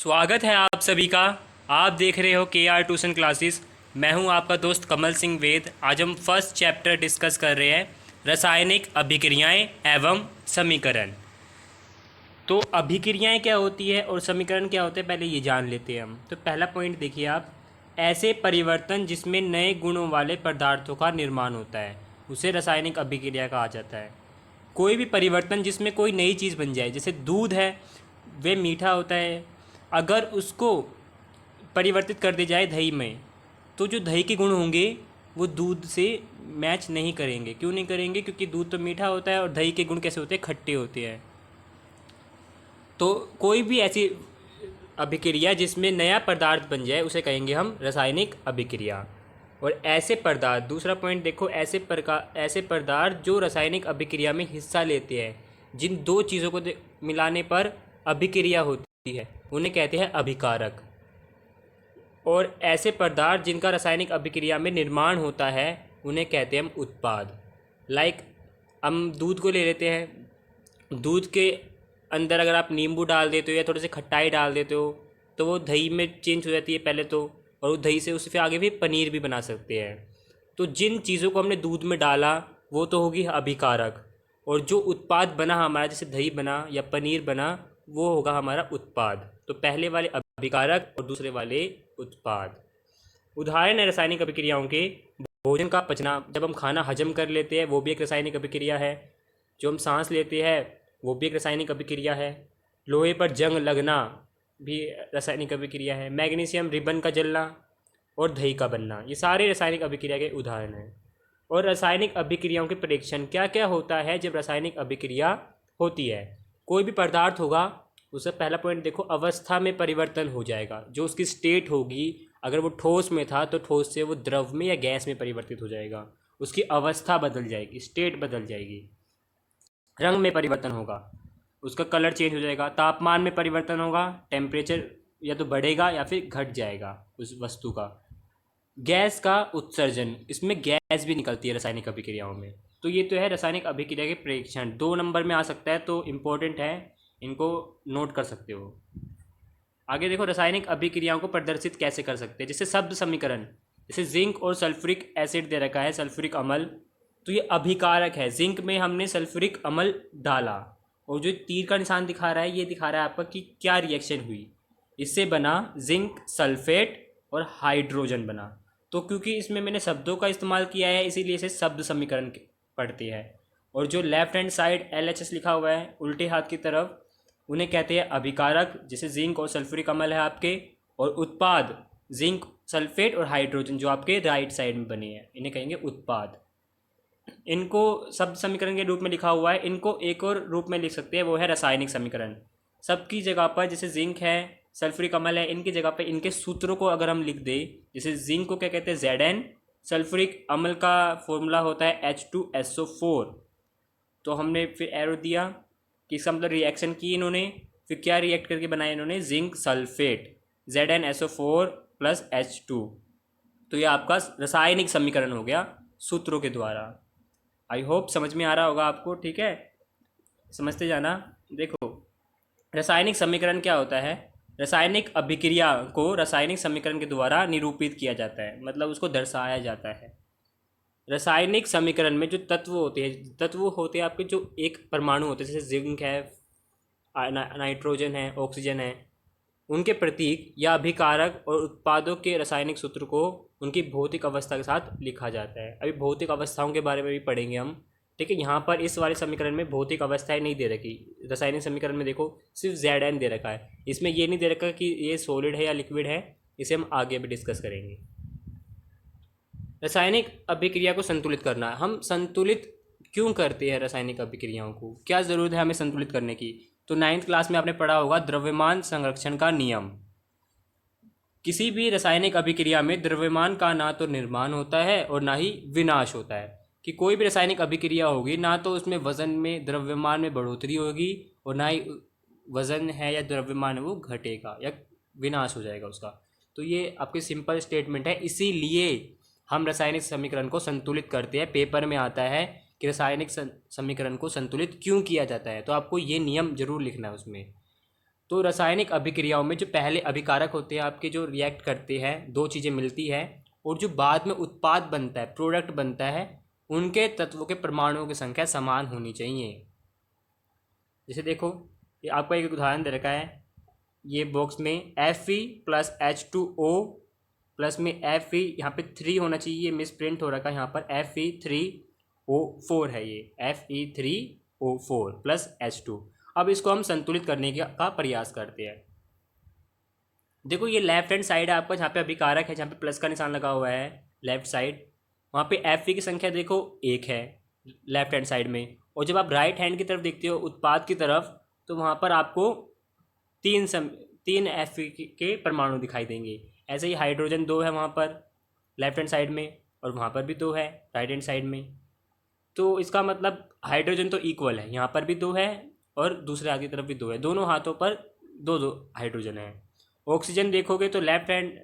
स्वागत है आप सभी का। आप देख रहे हो के आर ट्यूशन क्लासेस। मैं हूं आपका दोस्त कमल सिंह वेद। आज हम फर्स्ट चैप्टर डिस्कस कर रहे हैं, रासायनिक अभिक्रियाएं एवं समीकरण। तो अभिक्रियाएं क्या होती है और समीकरण क्या होते हैं, पहले ये जान लेते हैं हम। तो पहला पॉइंट देखिए आप, ऐसे परिवर्तन जिसमें नए गुणों वाले पदार्थों का निर्माण होता है उसे रासायनिक अभिक्रिया कहा जाता है। कोई भी परिवर्तन जिसमें कोई नई चीज़ बन जाए, जैसे दूध है वे मीठा होता है, अगर उसको परिवर्तित कर दी जाए दही में, तो जो दही के गुण होंगे वो दूध से मैच नहीं करेंगे। क्यों नहीं करेंगे? क्योंकि दूध तो मीठा होता है और दही के गुण कैसे होते हैं, खट्टे होते हैं। तो कोई भी ऐसी अभिक्रिया जिसमें नया पदार्थ बन जाए उसे कहेंगे हम रासायनिक अभिक्रिया। और ऐसे पदार्थ, दूसरा पॉइंट देखो, ऐसे पदार्थ जो रासायनिक अभिक्रिया में हिस्सा लेते हैं, जिन दो चीज़ों को मिलाने पर अभिक्रिया होती है उन्हें कहते हैं अभिकारक। और ऐसे पदार्थ जिनका रासायनिक अभिक्रिया में निर्माण होता है उन्हें कहते हैं हम उत्पाद। लाइक हम दूध को ले लेते हैं, दूध के अंदर अगर आप नींबू डाल देते हो या थोड़ी सी खट्टाई डाल देते हो तो वो दही में चेंज हो जाती है पहले तो, और वो दही से उससे फिर आगे भी पनीर भी बना सकते हैं। तो जिन चीज़ों को हमने दूध में डाला वो तो होगी अभिकारक, और जो उत्पाद बना हमारा, जैसे दही बना या पनीर बना, वो होगा हमारा उत्पाद। तो पहले वाले अभिकारक और दूसरे वाले उत्पाद। उदाहरण है रासायनिक अभिक्रियाओं के, भोजन का पचना, जब हम खाना हजम कर लेते हैं वो भी एक रासायनिक अभिक्रिया है। जो हम सांस लेते हैं वो भी एक रासायनिक अभिक्रिया है। लोहे पर जंग लगना भी रासायनिक अभिक्रिया है। मैग्नीशियम रिबन का जलना और दही का बनना, ये सारे रासायनिक अभिक्रिया के उदाहरण हैं। और रासायनिक अभिक्रियाओं के परीक्षण, क्या क्या होता है जब रासायनिक अभिक्रिया होती है। कोई भी पदार्थ होगा, उसका पहला पॉइंट देखो, अवस्था में परिवर्तन हो जाएगा। जो उसकी स्टेट होगी, अगर वो ठोस में था तो ठोस से वो द्रव में या गैस में परिवर्तित हो जाएगा। उसकी अवस्था बदल जाएगी, स्टेट बदल जाएगी। रंग में परिवर्तन होगा, उसका कलर चेंज हो जाएगा। तापमान में परिवर्तन होगा, टेम्परेचर या तो बढ़ेगा या फिर घट जाएगा उस वस्तु का। गैस का उत्सर्जन, इसमें गैस भी निकलती है रासायनिक अभिक्रियाओं में। तो ये तो है रासायनिक अभिक्रिया के परीक्षण। 2 नंबर में आ सकता है तो इम्पोर्टेंट है, इनको नोट कर सकते हो। आगे देखो, रासायनिक अभिक्रियाओं को प्रदर्शित कैसे कर सकते हैं। जैसे शब्द समीकरण, जैसे जिंक और सल्फ्यूरिक एसिड दे रखा है, सल्फ्यूरिक अम्ल, तो ये अभिकारक है। जिंक में हमने सल्फ्यूरिक अम्ल डाला और जो तीर का निशान दिखा रहा है ये दिखा रहा है आपका कि क्या रिएक्शन हुई। इससे बना जिंक सल्फेट और हाइड्रोजन बना। तो क्योंकि इसमें मैंने शब्दों का इस्तेमाल किया है इसीलिए इसे शब्द समीकरण पढ़ते हैं। और जो लेफ्ट हैंड साइड LHS लिखा हुआ है उल्टे हाथ की तरफ, उन्हें कहते हैं अभिकारक, जैसे जिंक और सल्फ्यूरिक अम्ल है आपके। और उत्पाद, जिंक सल्फेट और हाइड्रोजन जो आपके राइट साइड में बने हैं, इन्हें कहेंगे उत्पाद। इनको शब्द समीकरण के रूप में लिखा हुआ है। इनको एक और रूप में लिख सकते हैं, वो है रासायनिक समीकरण। सबकी जगह पर, जैसे जिंक है, सल्फ्यूरिक अम्ल है, इनकी जगह पर इनके सूत्रों को अगर हम लिख दें, जैसे जिंक को क्या कहते हैं Zn, सल्फ्यूरिक अम्ल का फॉर्मूला होता है H2SO4। तो हमने फिर एरो दिया कि इसका मतलब रिएक्शन की इन्होंने, फिर क्या रिएक्ट करके बनाया इन्होंने, जिंक सल्फेट ZnSO4 + H2। तो ये आपका रासायनिक समीकरण हो गया सूत्रों के द्वारा। आई होप समझ में आ रहा होगा आपको, ठीक है, समझते जाना। देखो, रासायनिक समीकरण क्या होता है। रासायनिक अभिक्रिया को रासायनिक समीकरण के द्वारा निरूपित किया जाता है, मतलब उसको दर्शाया जाता है। रासायनिक समीकरण में जो तत्व होते हैं आपके, जो एक परमाणु होते हैं, जैसे जिंक है, नाइट्रोजन है, ऑक्सीजन है, उनके प्रतीक या अभिकारक और उत्पादों के रासायनिक सूत्र को उनकी भौतिक अवस्था के साथ लिखा जाता है। अभी भौतिक अवस्थाओं के बारे में भी पढ़ेंगे हम, ठीक है। यहाँ पर इस वाले समीकरण में भौतिक अवस्थाएं नहीं दे रखी। रासायनिक समीकरण में देखो सिर्फ Zn दे रखा है, इसमें ये नहीं दे रखा कि ये सॉलिड है या लिक्विड है। इसे हम आगे भी डिस्कस करेंगे। रासायनिक अभिक्रिया को संतुलित करना, हम संतुलित क्यों करते हैं रासायनिक अभिक्रियाओं को, क्या ज़रूरत है हमें संतुलित करने की। तो 9th क्लास में आपने पढ़ा होगा द्रव्यमान संरक्षण का नियम। किसी भी रासायनिक अभिक्रिया में द्रव्यमान का ना तो निर्माण होता है और ना ही विनाश होता है। कि कोई भी रासायनिक अभिक्रिया होगी, ना तो उसमें वजन में, द्रव्यमान में बढ़ोतरी होगी, और ना ही वजन है या द्रव्यमान है वो घटेगा या विनाश हो जाएगा उसका। तो ये आपकी सिंपल स्टेटमेंट है। इसीलिए हम रासायनिक समीकरण को संतुलित करते हैं। पेपर में आता है कि रासायनिक समीकरण को संतुलित क्यों किया जाता है, तो आपको ये नियम जरूर लिखना है उसमें। तो रासायनिक अभिक्रियाओं में जो पहले अभिकारक होते हैं आपके, जो रिएक्ट करते हैं, दो चीज़ें मिलती है, और जो बाद में उत्पाद बनता है, प्रोडक्ट बनता है, उनके तत्वों के परमाणुओं की संख्या समान होनी चाहिए। जैसे देखो, ये आपका एक उदाहरण दे रखा है, ये बॉक्स में Fe प्लस H2O प्लस में Fe, यहाँ पे 3 होना चाहिए, मिस प्रिंट हो रखा है यहाँ पर, Fe3O4 है ये, Fe3O4 प्लस H2। अब इसको हम संतुलित करने का प्रयास करते हैं। देखो ये लेफ्ट हैंड साइड है आपका, जहाँ पे अभिकारक है, जहाँ पे प्लस का निशान लगा हुआ है लेफ्ट साइड, वहाँ पे Fe की संख्या देखो 1 है लेफ्ट हैंड साइड में। और जब आप राइट हैंड की तरफ देखते हो, उत्पाद की तरफ, तो वहाँ पर आपको तीन Fe के परमाणु दिखाई देंगे। ऐसे ही हाइड्रोजन 2 है वहाँ पर लेफ्ट हैंड साइड में, और वहाँ पर भी 2 है राइट हैंड साइड में। तो इसका मतलब हाइड्रोजन तो इक्वल है, यहाँ पर भी 2 है और दूसरे हाथ की तरफ भी 2 है, दोनों हाथों पर 2 हाइड्रोजन है। ऑक्सीजन देखोगे तो लेफ्ट हैंड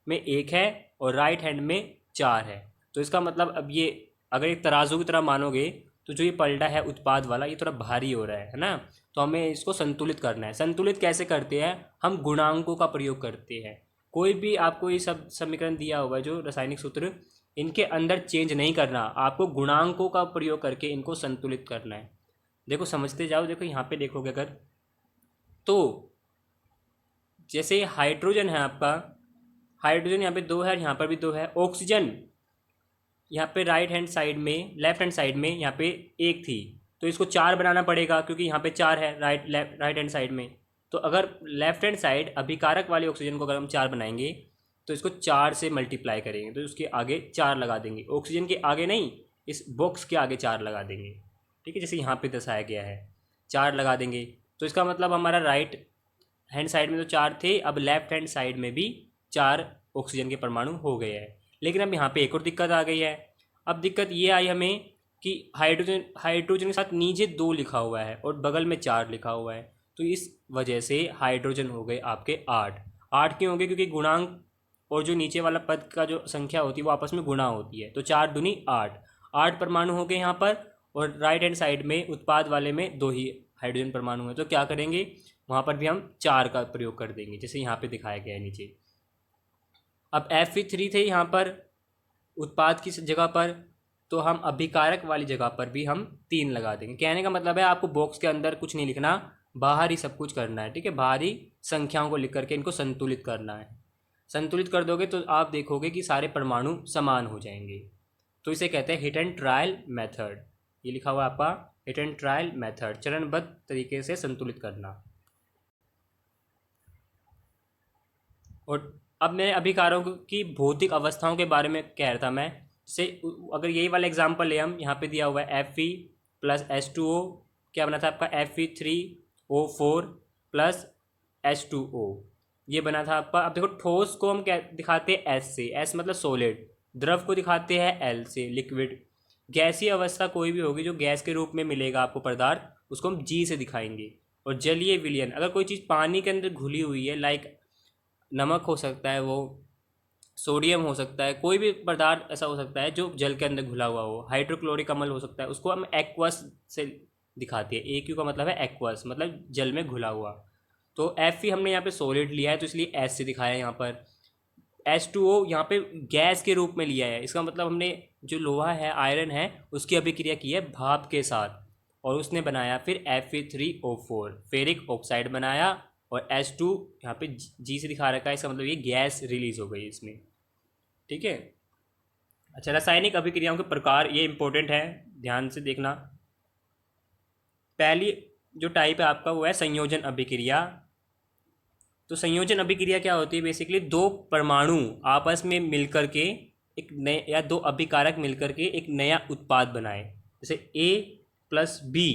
में 1 है और राइट हैंड में 4 है। तो इसका मतलब अब ये अगर एक तराजू की तरह मानोगे, तो जो ये पलटा है उत्पाद वाला, ये थोड़ा भारी हो रहा है ना। तो हमें इसको संतुलित करना है। संतुलित कैसे करते हैं? हम गुणांकों का प्रयोग करते हैं। कोई भी आपको ये सब समीकरण दिया होगा, जो रासायनिक सूत्र, इनके अंदर चेंज नहीं करना, आपको गुणांकों का प्रयोग करके इनको संतुलित करना है। देखो समझते जाओ, देखो यहाँ पे देखोगे अगर, तो जैसे हाइड्रोजन है आपका, हाइड्रोजन यहाँ पे 2 है और यहाँ पर भी 2 है। ऑक्सीजन यहाँ पे राइट हैंड साइड में, लेफ्ट हैंड साइड में यहाँ पे 1 थी, तो इसको 4 बनाना पड़ेगा, क्योंकि यहाँ पे 4 है राइट हैंड साइड में। तो अगर लेफ्ट हैंड साइड अभिकारक वाले ऑक्सीजन को अगर हम 4 बनाएंगे, तो इसको 4 से मल्टीप्लाई करेंगे, तो उसके आगे 4 लगा देंगे। ऑक्सीजन के आगे नहीं, इस बॉक्स के आगे 4 लगा देंगे। ठीक है, जैसे यहाँ पे दर्शाया गया है, 4 लगा देंगे। तो इसका मतलब हमारा राइट हैंड साइड में तो 4 थे, अब लेफ्ट हैंड साइड में भी 4 ऑक्सीजन के परमाणु हो गए हैं। लेकिन अब यहाँ पे एक और दिक्कत आ गई है। अब दिक्कत ये आई हमें कि हाइड्रोजन के साथ नीचे 2 लिखा हुआ है और बगल में 4 लिखा हुआ है। तो इस वजह से हाइड्रोजन हो गए आपके 8 क्यों हो गए? क्योंकि गुणांक और जो नीचे वाला पद का जो संख्या होती है वो आपस में गुणा होती है। तो 4 दूनी 8 परमाणु हो गए यहाँ पर, और राइट हैंड साइड में उत्पाद वाले में 2 ही हाइड्रोजन परमाणु है। तो क्या करेंगे, वहाँ पर भी हम 4 का प्रयोग कर देंगे, जैसे यहाँ पे दिखाया गया है नीचे। अब Fe3 थे यहाँ पर उत्पाद की जगह पर, तो हम अभिकारक वाली जगह पर भी हम 3 लगा देंगे। कहने का मतलब है आपको बॉक्स के अंदर कुछ नहीं लिखना, बाहर ही सब कुछ करना है। ठीक है, बाहरी संख्याओं को लिख करके इनको संतुलित करना है। संतुलित कर दोगे तो आप देखोगे कि सारे परमाणु समान हो जाएंगे। तो इसे कहते हैं हिट एंड ट्रायल मेथड। ये लिखा हुआ है आपका हिट एंड ट्रायल मेथड, चरणबद्ध तरीके से संतुलित करना। और अब मैं अभिकारकों की भौतिक अवस्थाओं के बारे में कह रहा था मैं। जैसे अगर यही वाला एग्जांपल ले हम, यहाँ पे दिया हुआ है Fe प्लस H2O, क्या बना था आपका Fe3O4 प्लस H2O, ये बना था आपका। अब देखो ठोस को हम क्या दिखाते हैं S से, S मतलब सॉलिड। द्रव को दिखाते हैं L से, लिक्विड। गैसीय अवस्था कोई भी होगी जो गैस के रूप में मिलेगा आपको पदार्थ, उसको हम G से दिखाएंगे। और जलीय विलयन, अगर कोई चीज़ पानी के अंदर घुली हुई है, लाइक नमक हो सकता है, वो सोडियम हो सकता है, कोई भी पदार्थ ऐसा हो सकता है जो जल के अंदर घुला हुआ हो, हाइड्रोक्लोरिक अम्ल हो सकता है, उसको हम एक्वस से दिखाते हैं। AQ का मतलब है एक्वस, मतलब जल में घुला हुआ। तो Fe हमने यहाँ पे सॉलिड लिया है, तो इसलिए S से दिखाया है यहाँ पर। H2O यहाँ पे गैस के रूप में लिया है, इसका मतलब हमने जो लोहा है, आयरन है, उसकी अभिक्रिया की है भाप के साथ, और उसने बनाया फिर Fe3O4, फेरिक ऑक्साइड बनाया, और H2 यहाँ पे G से दिखा रखा है, इसका मतलब ये गैस रिलीज हो गई इसमें। ठीक है। अच्छा, रासायनिक अभिक्रियाओं के प्रकार, ये इंपॉर्टेंट है, ध्यान से देखना। पहली जो टाइप है आपका वो है संयोजन अभिक्रिया। तो संयोजन अभिक्रिया क्या होती है? बेसिकली 2 परमाणु आपस में मिलकर के एक नए, या 2 अभिकारक मिलकर के एक नया उत्पाद बनाए। जैसे A प्लस B,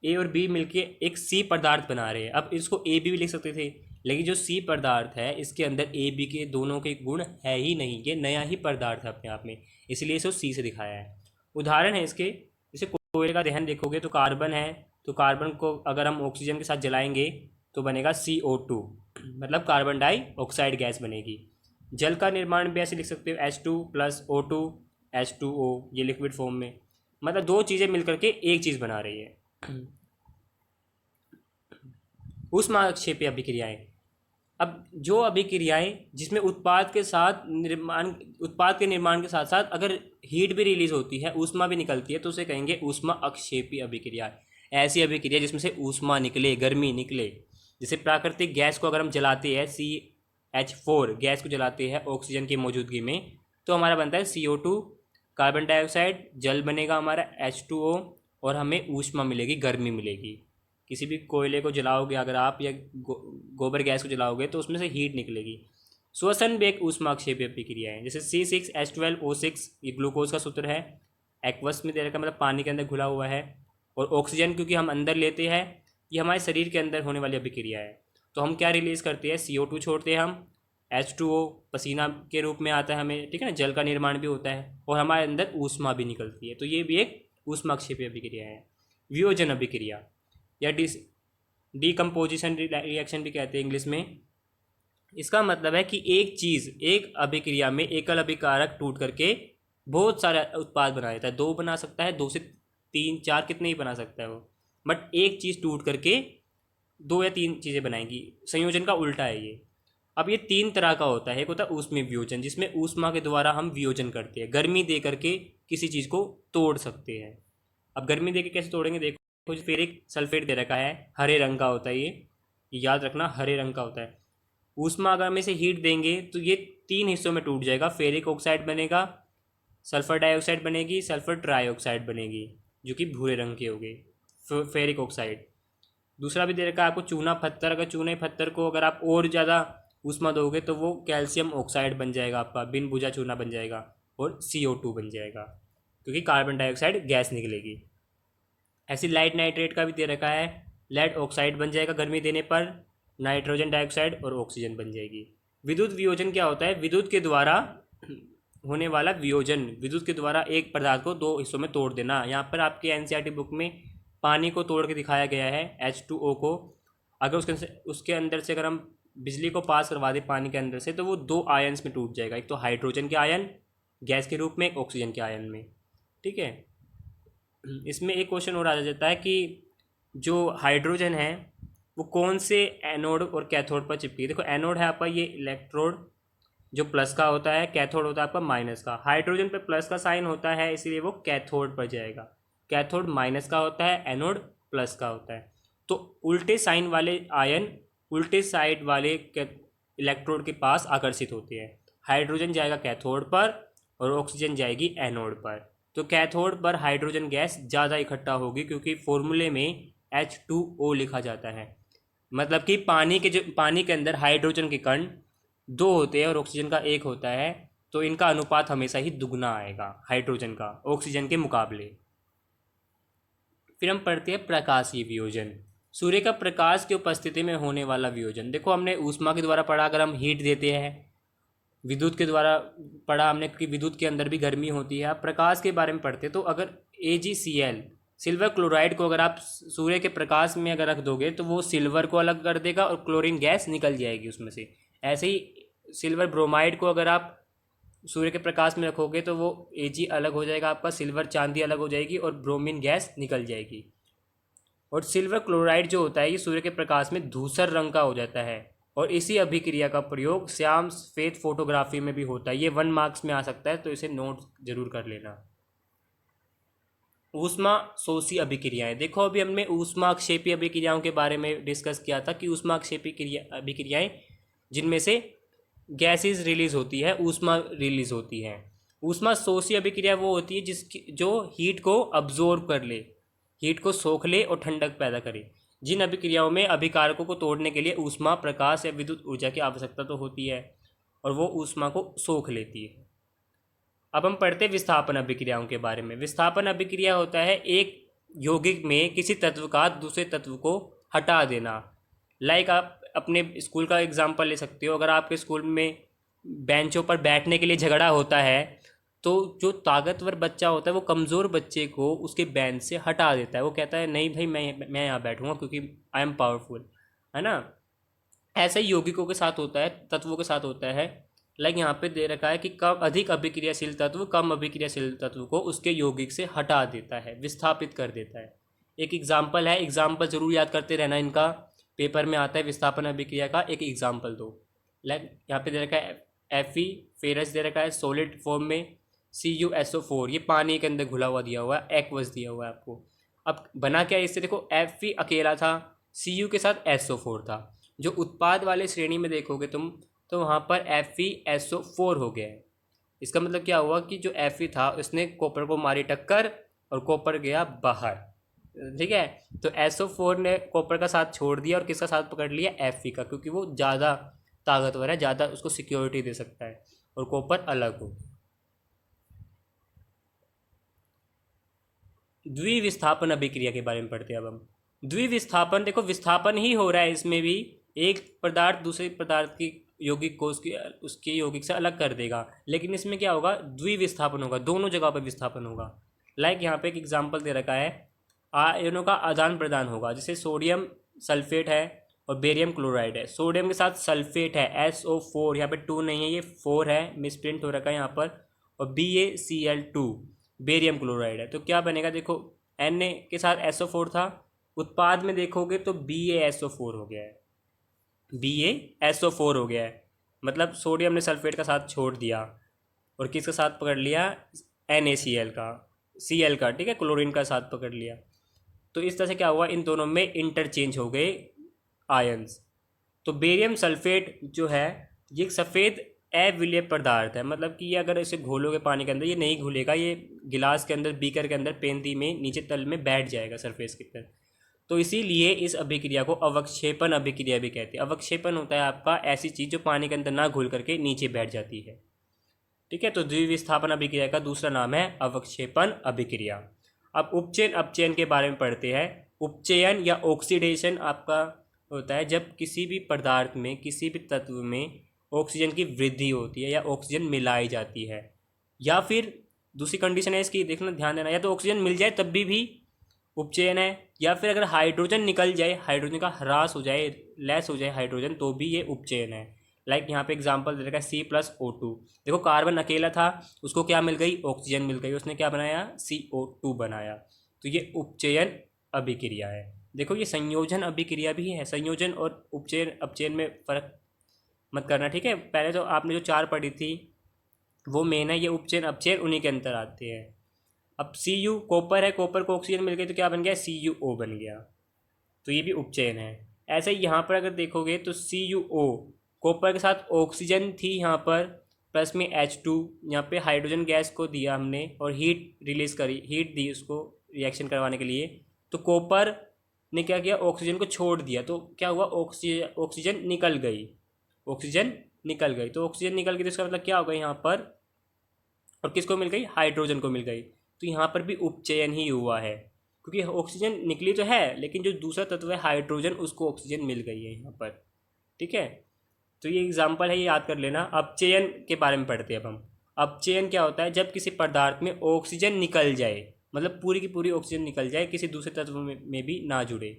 A और B मिलके एक C पदार्थ बना रहे हैं। अब इसको AB भी लिख सकते थे, लेकिन जो C पदार्थ है इसके अंदर AB के दोनों के गुण है ही नहीं, ये नया ही पदार्थ है अपने आप में, इसलिए इसको C से दिखाया है। उदाहरण है इसके, जैसे कोयले का दहन देखोगे तो कार्बन है, तो कार्बन को अगर हम ऑक्सीजन के साथ जलाएंगे तो बनेगा CO2, मतलब कार्बन डाइऑक्साइड गैस बनेगी। जल का निर्माण भी ऐसे लिख सकते हो, H2 प्लस O2 H2O, ये लिक्विड फॉर्म में, मतलब 2 चीज़ें मिलकर के एक चीज़ बना रही है। ऊष्माक्षेपी अभिक्रियाएं। अब जो अभिक्रियाएं जिसमें उत्पाद के निर्माण के साथ साथ अगर हीट भी रिलीज होती है, ऊष्मा भी निकलती है, तो उसे कहेंगे ऊष्मा अक्षेपी अभिक्रिया। ऐसी अभिक्रिया जिसमें से ऊष्मा निकले, गर्मी निकले। जैसे प्राकृतिक गैस को अगर हम जलाते हैं, CH4 गैस को जलाते हैं ऑक्सीजन की मौजूदगी में, तो हमारा बनता है CO2, कार्बन डाइऑक्साइड, जल बनेगा हमारा H2O, और हमें ऊष्मा मिलेगी, गर्मी मिलेगी। किसी भी कोयले को जलाओगे अगर आप, या गोबर गैस को जलाओगे, तो उसमें से हीट निकलेगी। श्वसन भी एक ऊष्माक्षेपी अभिक्रिया है। जैसे C6H12O6, ये ग्लूकोज का सूत्र है, एक्वस में दे रखा, मतलब पानी के अंदर घुला हुआ है। और ऑक्सीजन क्योंकि हम अंदर लेते हैं, ये हमारे शरीर के अंदर होने वाली अभिक्रिया है। तो हम क्या रिलीज़ करते हैं, CO2 छोड़ते हैं हम, H2O पसीना के रूप में आता है हमें, ठीक है ना, जल का निर्माण भी होता है, और हमारे अंदर ऊष्मा भी निकलती है। तो ये भी एक ऊष्माक्षेपी अभिक्रिया है। वियोजन अभिक्रिया या डीकम्पोजिशन रिएक्शन भी कहते हैं इंग्लिश में। इसका मतलब है कि एक चीज़ एक अभिक्रिया में एकल अभिकारक टूट करके बहुत सारा उत्पाद बना देता है। 2 बना सकता है, 2 से 3 4 कितने ही बना सकता है वो, बट एक चीज़ टूट करके 2 या 3 चीज़ें बनाएंगी। संयोजन का उल्टा है ये। अब ये 3 तरह का होता है। एक होता है ऊष्मीय वियोजन, जिसमें ऊष्मा के द्वारा हम वियोजन करते हैं, गर्मी दे करके किसी चीज़ को तोड़ सकते हैं। अब गर्मी दे के कैसे तोड़ेंगे, देखो फेरिक सल्फेट दे रखा है, हरे रंग का होता है ये याद रखना, हरे रंग का होता है। ऊष्मा अगर हम इसे हीट देंगे तो ये 3 हिस्सों में टूट जाएगा। फेरिक ऑक्साइड बनेगा, सल्फर डाइऑक्साइड बनेगी, सल्फर ट्राईऑक्साइड बनेगी, जो कि भूरे रंग की होगी, फेरिक ऑक्साइड। दूसरा भी दे रखा है आपको चूना पत्थर। अगर चूने पत्थर को अगर आप और ज़्यादा ऊष्मा दोगे तो वो कैल्शियम ऑक्साइड बन जाएगा आपका, बिन बुझा चूना बन जाएगा, और CO2 बन जाएगा, क्योंकि कार्बन डाइऑक्साइड गैस निकलेगी। ऐसी लाइट नाइट्रेट का भी दे रखा है, लेड ऑक्साइड बन जाएगा गर्मी देने पर, नाइट्रोजन डाइऑक्साइड और ऑक्सीजन बन जाएगी। विद्युत वियोजन क्या होता है, विद्युत के द्वारा होने वाला वियोजन, विद्युत के द्वारा एक पदार्थ को 2 हिस्सों में तोड़ देना। यहाँ पर आपके NCERT बुक में पानी को तोड़ के दिखाया गया है, H2O को। अगर उसके अंदर से अगर हम बिजली को पास करवा दें पानी के अंदर से, तो वो 2 आयन्स में टूट जाएगा, एक तो हाइड्रोजन के आयन गैस के रूप में, एक ऑक्सीजन के आयन में, ठीक है। इसमें एक क्वेश्चन और आ जाता है कि जो हाइड्रोजन है वो कौन से एनोड और कैथोड पर चिपकी। देखो एनोड है आपका ये इलेक्ट्रोड जो प्लस का होता है, कैथोड होता है आपका माइनस का। हाइड्रोजन पे प्लस का साइन होता है, इसलिए वो कैथोड पर जाएगा। कैथोड माइनस का होता है, एनोड प्लस का होता है। तो उल्टे साइन वाले आयन उल्टे साइड वाले इलेक्ट्रोड के पास आकर्षित होते हैं। हाइड्रोजन जाएगा कैथोड पर और ऑक्सीजन जाएगी एनोड पर। तो कैथोड पर हाइड्रोजन गैस ज़्यादा इकट्ठा होगी, क्योंकि फॉर्मूले में H2O लिखा जाता है। मतलब कि पानी के अंदर हाइड्रोजन के कण 2 होते हैं और ऑक्सीजन का 1 होता है, तो इनका अनुपात हमेशा ही दुगना आएगा हाइड्रोजन का ऑक्सीजन के मुकाबले। फिर हम पढ़ते हैं प्रकाशीय वियोजन, सूर्य का प्रकाश की उपस्थिति में होने वाला वियोजन। देखो हमने ऊष्मा के द्वारा पढ़ा, अगर हम हीट देते हैं, विद्युत के द्वारा पढ़ा हमने कि विद्युत के अंदर भी गर्मी होती है। आप प्रकाश के बारे में पढ़ते तो अगर AgCl सिल्वर क्लोराइड को अगर आप सूर्य के प्रकाश में अगर रख दोगे तो वो सिल्वर को अलग कर देगा और क्लोरीन गैस निकल जाएगी उसमें से। ऐसे ही सिल्वर ब्रोमाइड को अगर आप सूर्य के प्रकाश में रखोगे तो वो Ag अलग हो जाएगा आपका, सिल्वर चांदी अलग हो जाएगी और ब्रोमीन गैस निकल जाएगी। और सिल्वर क्लोराइड जो होता है ये सूर्य के प्रकाश में धूसर रंग का हो जाता है, और इसी अभिक्रिया का प्रयोग श्याम श्वेत फोटोग्राफी में भी होता है। ये 1 मार्क्स में आ सकता है, तो इसे नोट जरूर कर लेना। ऊष्मा शोषी अभिक्रियाएं। देखो अभी हमने ऊष्माक्षेपी अभिक्रियाओं के बारे में डिस्कस किया था कि ऊष्माक्षेपी अभिक्रियाएं जिनमें से गैसेस रिलीज होती है, ऊष्मा रिलीज होती है। ऊष्मा शोषी अभिक्रिया वो होती है जिसकी जो हीट को अब्जॉर्ब कर ले, हीट को सोख ले और ठंडक पैदा करे। जिन अभिक्रियाओं में अभिकारकों को तोड़ने के लिए ऊष्मा, प्रकाश या विद्युत ऊर्जा की आवश्यकता तो होती है और वो ऊष्मा को सोख लेती है। अब हम पढ़ते हैं विस्थापन अभिक्रियाओं के बारे में। विस्थापन अभिक्रिया होता है एक यौगिक में किसी तत्व का दूसरे तत्व को हटा देना। लाइक आप अपने स्कूल का एग्जाम्पल ले सकते हो। अगर आपके स्कूल में बेंचों पर बैठने के लिए झगड़ा होता है तो जो ताकतवर बच्चा होता है वो कमज़ोर बच्चे को उसके बेंच से हटा देता है। वो कहता है नहीं भाई मैं यहाँ बैठूँगा क्योंकि आई एम पावरफुल, है ना। ऐसा ही यौगिकों के साथ होता है, तत्वों के साथ होता है। लाइक यहाँ पे दे रखा है कि कम अधिक अभिक्रियाशील तत्व कम अभिक्रियाशील तत्व को उसके यौगिक से हटा देता है, विस्थापित कर देता है। एक एग्जाम्पल है, एग्जाम्पल जरूर याद करते रहना इनका। पेपर में आता है विस्थापन अभिक्रिया का एक एग्जाम्पल दो। लाइक यहाँ पे दे रखा है Fe फेरस दे रखा है सॉलिड फॉर्म में, CuSO4 ये पानी के अंदर घुला हुआ दिया हुआ है, एक्वस दिया हुआ है आपको। अब बना क्या इससे, देखो Fe अकेला था, Cu के साथ SO4 था। जो उत्पाद वाले श्रेणी में देखोगे तुम तो वहाँ पर FeSO4 हो गया है। इसका मतलब क्या हुआ कि जो Fe था उसने कॉपर को मारी टक्कर और कॉपर गया बाहर। ठीक है, तो SO4 ने कॉपर का साथ छोड़ दिया और किसका साथ पकड़ लिया, Fe का, क्योंकि वो ज़्यादा ताकतवर है, ज़्यादा उसको सिक्योरिटी दे सकता है, और कॉपर अलग हो। द्विविस्थापन अभिक्रिया के बारे में पढ़ते हैं अब हम। द्विविस्थापन, देखो विस्थापन ही हो रहा है इसमें भी, एक पदार्थ दूसरे पदार्थ की यौगिक को उसके यौगिक से अलग कर देगा, लेकिन इसमें क्या होगा, द्विविस्थापन होगा, दोनों जगह पर विस्थापन होगा। लाइक यहाँ पे एक एग्जांपल दे रखा है, आयनों का आदान प्रदान होगा, जैसे सोडियम सल्फेट है और बेरियम क्लोराइड है, सोडियम के साथ सल्फेट है SO4, यहाँ पे 2 नहीं है, ये 4 है, मिसप्रिंट हो रखा है यहाँ पर, और BaCl2 बेरियम क्लोराइड है। तो क्या बनेगा, देखो Na के साथ SO4 था, उत्पाद में देखोगे तो BaSO4 हो गया है, BaSO4 हो गया है, मतलब सोडियम ने सल्फेट का साथ छोड़ दिया और किसका साथ पकड़ लिया, NaCl का, Cl का, ठीक है, क्लोरीन का साथ पकड़ लिया। तो इस तरह से क्या हुआ, इन दोनों में इंटरचेंज हो गए आयंस। तो बेरियम सल्फेट जो है ये एक सफ़ेद अविलेय पदार्थ है, मतलब कि ये अगर इसे घोलोगे पानी के अंदर ये नहीं घुलेगा, ये गिलास के अंदर, बीकर के अंदर, पेंदी में नीचे तल में बैठ जाएगा सरफेस के ऊपर। तो इसीलिए इस अभिक्रिया को अवक्षेपण अभिक्रिया भी कहते हैं। अवक्षेपण होता है आपका ऐसी चीज़ जो पानी के अंदर ना घुल करके नीचे बैठ जाती है। ठीक है, तो द्विविस्थापन अभिक्रिया का दूसरा नाम है अवक्षेपण अभिक्रिया। अब उपचयन अपचयन के बारे में पढ़ते हैं। उपचयन या ऑक्सीडेशन आपका होता है जब किसी भी पदार्थ में, किसी भी तत्व में ऑक्सीजन की वृद्धि होती है या ऑक्सीजन मिलाई जाती है, या फिर दूसरी कंडीशन है इसकी, देखना ध्यान देना, या तो ऑक्सीजन मिल जाए तब भी उपचयन है, या फिर अगर हाइड्रोजन निकल जाए, हाइड्रोजन का ह्रास हो जाए, लेस हो जाए हाइड्रोजन, तो भी ये उपचयन है। लाइक यहाँ पे एग्जांपल दे रखा है C+O2। देखो कार्बन अकेला था, उसको क्या मिल गई, ऑक्सीजन मिल गई, उसने क्या बनाया, CO2 बनाया। तो ये उपचयन अभिक्रिया है। देखो ये संयोजन अभिक्रिया भी है, संयोजन और उपचयन अपचयन में फ़र्क मत करना, ठीक है। पहले तो आपने जो 4 पढ़ी थी वो मेन है, ये उपचयन अपचयन उन्हीं के अंतर आते हैं। अब Cu कॉपर है, कॉपर को ऑक्सीजन मिल गई तो क्या बन गया, CuO बन गया, तो ये भी उपचयन है। ऐसे ही यहाँ पर अगर देखोगे तो CuO कॉपर के साथ ऑक्सीजन थी यहाँ पर, प्लस में H2, यहाँ पे हाइड्रोजन गैस को दिया हमने और हीट रिलीज करी, हीट दी उसको रिएक्शन करवाने के लिए, तो कॉपर ने क्या किया, ऑक्सीजन को छोड़ दिया, तो क्या हुआ, ऑक्सीजन निकल गई, ऑक्सीजन निकल गई। तो ऑक्सीजन निकल गई तो इसका मतलब क्या होगा यहाँ पर, और किसको मिल गई, हाइड्रोजन को मिल गई। तो यहाँ पर भी उपचयन ही हुआ है, क्योंकि ऑक्सीजन निकली तो है लेकिन जो दूसरा तत्व है हाइड्रोजन, उसको ऑक्सीजन मिल गई है यहाँ पर। ठीक है, तो ये एग्जाम्पल है, ये याद कर लेना। अपचयन के बारे में पढ़ते हैं अब हम। अपचयन क्या होता है, जब किसी पदार्थ में ऑक्सीजन निकल जाए, मतलब पूरी की पूरी ऑक्सीजन निकल जाए, किसी दूसरे तत्व में भी ना जुड़े।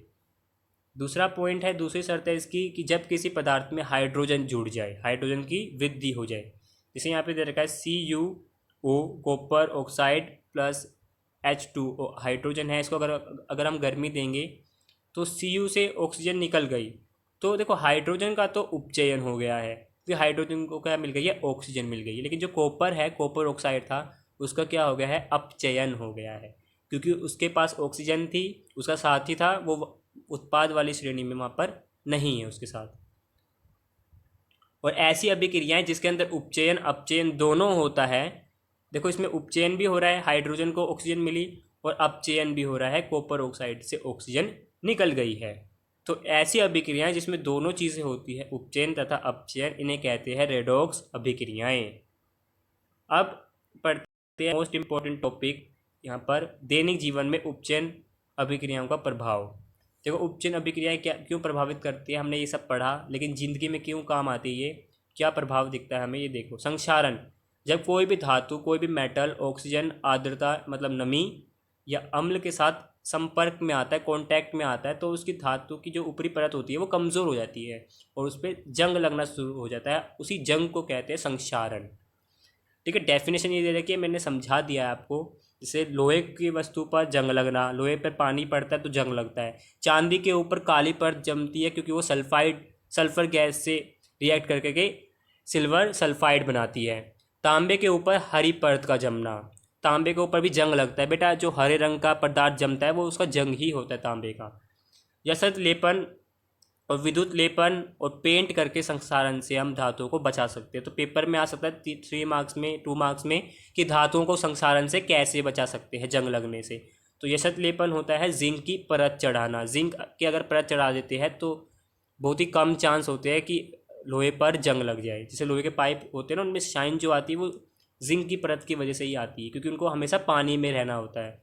दूसरा पॉइंट है, दूसरी शर्त है इसकी कि जब किसी पदार्थ में हाइड्रोजन जुड़ जाए, हाइड्रोजन की वृद्धि हो जाए। जैसे यहाँ पे दे रखा है CuO copper oxide plus H2O hydrogen है, इसको अगर हम गर्मी देंगे तो Cu से ऑक्सीजन निकल गई, तो देखो हाइड्रोजन का तो उपचयन हो गया है, फिर हाइड्रोजन को क्या मिल गई है, ऑक्सीजन मिल गई है। लेकिन जो कॉपर है, कॉपर ऑक्साइड था, उसका क्या हो गया है, अपचयन हो गया है, क्योंकि उसके पास ऑक्सीजन थी, उसका साथी था, वो उत्पाद वाली श्रेणी में वहाँ पर नहीं है उसके साथ। और ऐसी अभिक्रियाएं जिसके अंदर उपचयन अपचयन दोनों होता है, देखो इसमें उपचयन भी हो रहा है, हाइड्रोजन को ऑक्सीजन मिली, और अपचयन भी हो रहा है, कॉपर ऑक्साइड से ऑक्सीजन निकल गई है। तो ऐसी अभिक्रियाएं जिसमें दोनों चीज़ें होती है, उपचयन तथा अपचयन, इन्हें कहते हैं रेडॉक्स अभिक्रियाएं। अब पढ़ते हैं मोस्ट इम्पॉर्टेंट टॉपिक यहाँ पर, दैनिक जीवन में उपचयन अभिक्रियाओं का प्रभाव। देखो उपचयन अभिक्रियाएं क्या क्यों प्रभावित करती है, हमने ये सब पढ़ा, लेकिन ज़िंदगी में क्यों काम आती है, ये क्या प्रभाव दिखता है हमें, ये देखो। संक्षारण, जब कोई भी धातु, कोई भी मेटल ऑक्सीजन आर्द्रता मतलब नमी या अम्ल के साथ संपर्क में आता है, कांटेक्ट में आता है, तो उसकी धातु की जो ऊपरी परत होती है वो कमज़ोर हो जाती है और उस पर जंग लगना शुरू हो जाता है, उसी जंग को कहते हैं संक्षारण। ठीक है, डेफिनेशन ये दे रखी है, मैंने समझा दिया है आपको जैसे लोहे की वस्तु पर जंग लगना, लोहे पर पानी पड़ता है तो जंग लगता है। चांदी के ऊपर काली परत जमती है क्योंकि वो सल्फर गैस से रिएक्ट करके के सिल्वर सल्फाइड बनाती है। तांबे के ऊपर हरी परत का जमना, तांबे के ऊपर भी जंग लगता है बेटा। जो हरे रंग का पदार्थ जमता है वो उसका जंग ही होता है तांबे का। यसत लेपन और विद्युत लेपन और पेंट करके संक्षारण से हम धातुओं को बचा सकते हैं। तो पेपर में आ सकता है 3 मार्क्स में, 2 मार्क्स में, कि धातुओं को संक्षारण से कैसे बचा सकते हैं जंग लगने से। तो यसत लेपन होता है जिंक की परत चढ़ाना। जिंक की अगर परत चढ़ा देते हैं तो बहुत ही कम चांस होते हैं कि लोहे पर जंग लग जाए। जैसे लोहे के पाइप होते हैं ना, उनमें शाइन जो आती है वो जिंक की परत की वजह से ही आती है, क्योंकि उनको हमेशा पानी में रहना होता है।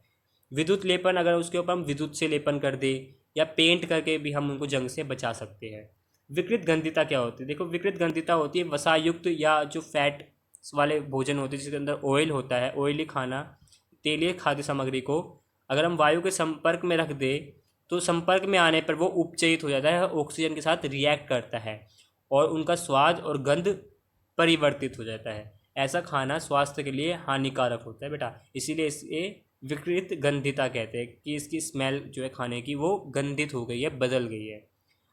विद्युत लेपन, अगर उसके ऊपर हम विद्युत से लेपन कर दें या पेंट करके भी हम उनको जंग से बचा सकते हैं। विकृत गंधिता क्या होती है? देखो, विकृत गंधिता होती है वसायुक्त या जो फैट वाले भोजन होते हैं जिसके अंदर ऑयल होता है, ऑयली खाना, तेलीय खाद्य सामग्री को अगर हम वायु के संपर्क में रख दें तो संपर्क में आने पर वो उपचयित हो जाता है, ऑक्सीजन के साथ रिएक्ट करता है और उनका स्वाद और गंध परिवर्तित हो जाता है। ऐसा खाना स्वास्थ्य के लिए हानिकारक होता है बेटा, इसीलिए इसे विकृत गंधिता कहते हैं कि इसकी स्मेल जो है खाने की वो गंधित हो गई है, बदल गई है।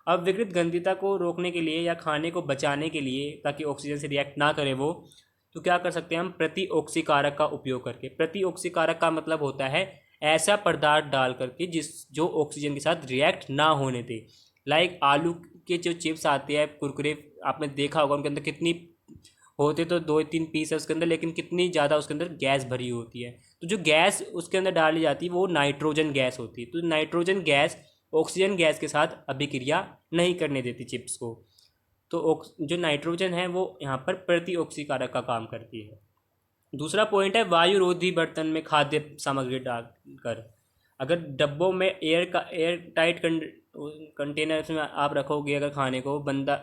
अब विकृत गंधिता को रोकने के लिए या खाने को बचाने के लिए, ताकि ऑक्सीजन से रिएक्ट ना करे वो, तो क्या कर सकते हैं हम? प्रतिऑक्सीकारक का उपयोग करके। प्रतिऑक्सीकारक का मतलब होता है ऐसा पदार्थ डाल करके जो ऑक्सीजन के साथ रिएक्ट ना होने दे। लाइक आलू के जो चिप्स आते हैं कुरकुरे, आपने देखा होगा, उनके अंदर कितनी होते तो 2-3 पीस है उसके अंदर, लेकिन कितनी ज़्यादा उसके अंदर गैस भरी होती है। तो जो गैस उसके अंदर डाली जाती है वो नाइट्रोजन गैस होती है। तो नाइट्रोजन गैस ऑक्सीजन गैस के साथ अभिक्रिया नहीं करने देती चिप्स को। तो जो नाइट्रोजन है वो यहाँ पर प्रतिऑक्सीकारक का काम करती है। दूसरा पॉइंट है वायुरोधी बर्तन में खाद्य सामग्री डालकर। अगर डब्बों में एयर टाइट कंटेनर्स में आप रखोगे, अगर खाने को बंदा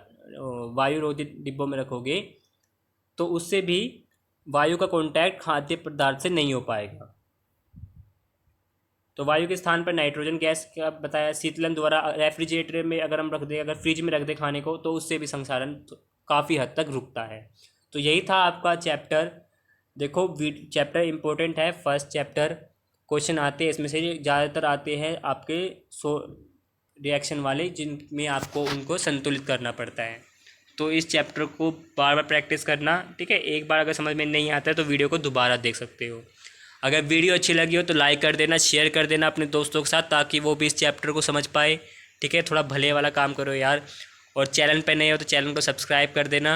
वायुरोधी डिब्बों में रखोगे तो उससे भी वायु का कांटेक्ट खाद्य पदार्थ से नहीं हो पाएगा। तो वायु के स्थान पर नाइट्रोजन गैस का बताया। शीतलन द्वारा रेफ्रिजरेटर में अगर हम रख दें, अगर फ्रिज में रख दें खाने को, तो उससे भी संक्षारण काफ़ी हद तक रुकता है। तो यही था आपका चैप्टर। देखो, चैप्टर इम्पोर्टेंट है, फर्स्ट चैप्टर। क्वेश्चन आते हैं इसमें से, ज़्यादातर आते हैं आपके रिएक्शन वाले, जिनमें आपको उनको संतुलित करना पड़ता है। तो इस चैप्टर को बार बार प्रैक्टिस करना, ठीक है। एक बार अगर समझ में नहीं आता है तो वीडियो को दोबारा देख सकते हो। अगर वीडियो अच्छी लगी हो तो लाइक कर देना, शेयर कर देना अपने दोस्तों के साथ, ताकि वो भी इस चैप्टर को समझ पाए, ठीक है। थोड़ा भले वाला काम करो यार। और चैनल पे नए हो तो चैनल को सब्सक्राइब कर देना।